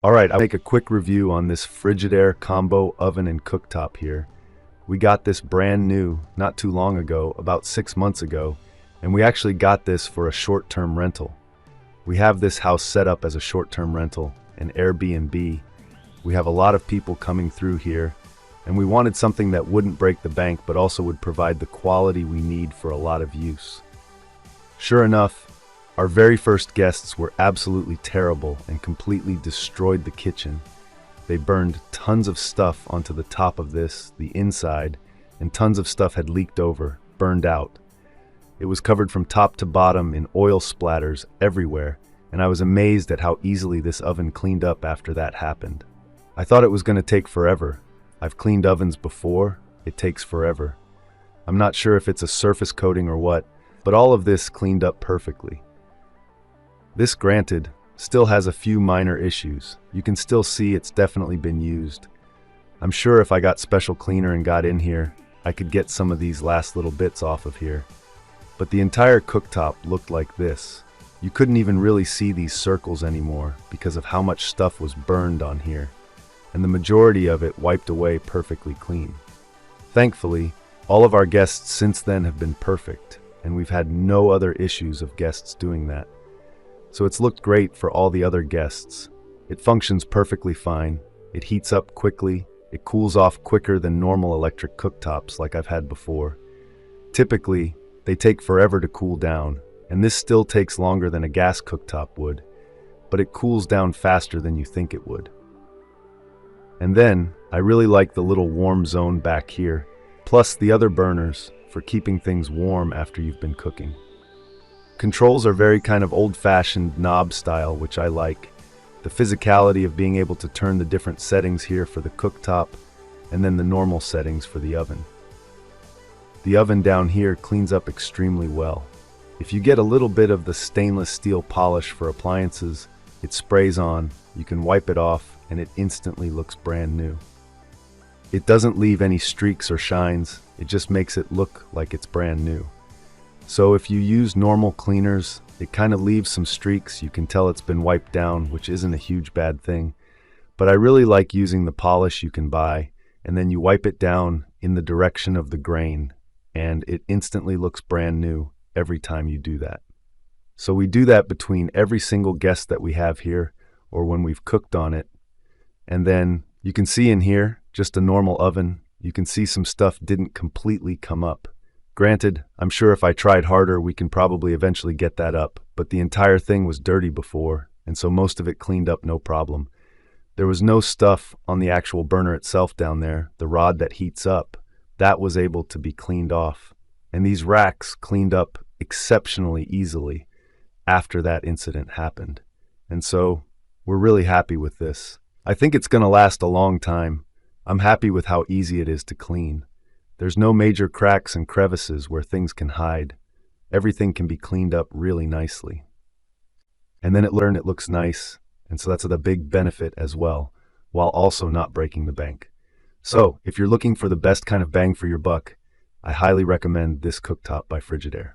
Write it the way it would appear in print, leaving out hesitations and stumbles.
Alright, I'll make a quick review on this Frigidaire combo oven and cooktop here. We got this brand new, not too long ago, about 6 months ago, and we actually got this for a short-term rental. We have this house set up as a short-term rental, an Airbnb. We have a lot of people coming through here, and we wanted something that wouldn't break the bank but also would provide the quality we need for a lot of use. Sure enough, our very first guests were absolutely terrible and completely destroyed the kitchen. They burned tons of stuff onto the top of this, the inside, and tons of stuff had leaked over, burned out. It was covered from top to bottom in oil splatters everywhere, and I was amazed at how easily this oven cleaned up after that happened. I thought it was going to take forever. I've cleaned ovens before, it takes forever. I'm not sure if it's a surface coating or what, but all of this cleaned up perfectly. This, granted, still has a few minor issues. You can still see it's definitely been used. I'm sure if I got special cleaner and got in here, I could get some of these last little bits off of here. But the entire cooktop looked like this. You couldn't even really see these circles anymore because of how much stuff was burned on here, and the majority of it wiped away perfectly clean. Thankfully, all of our guests since then have been perfect, and we've had no other issues of guests doing that. So it's looked great for all the other guests. It functions perfectly fine. It heats up quickly. It cools off quicker than normal electric cooktops like I've had before. Typically, they take forever to cool down, and this still takes longer than a gas cooktop would, but it cools down faster than you think it would. And then, I really like the little warm zone back here, plus the other burners for keeping things warm after you've been cooking. Controls are very kind of old-fashioned knob style, which I like. The physicality of being able to turn the different settings here for the cooktop, and then the normal settings for the oven. The oven down here cleans up extremely well. If you get a little bit of the stainless steel polish for appliances, it sprays on, you can wipe it off, and it instantly looks brand new. It doesn't leave any streaks or shines, it just makes it look like it's brand new. So if you use normal cleaners, it kind of leaves some streaks. You can tell it's been wiped down, which isn't a huge bad thing. But I really like using the polish you can buy, and then you wipe it down in the direction of the grain, and it instantly looks brand new every time you do that. So we do that between every single guest that we have here, or when we've cooked on it. And then you can see in here, just a normal oven, you can see some stuff didn't completely come up. Granted, I'm sure if I tried harder, we can probably eventually get that up, but the entire thing was dirty before, and so most of it cleaned up no problem. There was no stuff on the actual burner itself down there, the rod that heats up. That was able to be cleaned off, and these racks cleaned up exceptionally easily after that incident happened. And so, we're really happy with this. I think it's going to last a long time. I'm happy with how easy it is to clean. There's no major cracks and crevices where things can hide. Everything can be cleaned up really nicely. And then it looks nice, and so that's a big benefit as well, while also not breaking the bank. So, if you're looking for the best kind of bang for your buck, I highly recommend this cooktop by Frigidaire.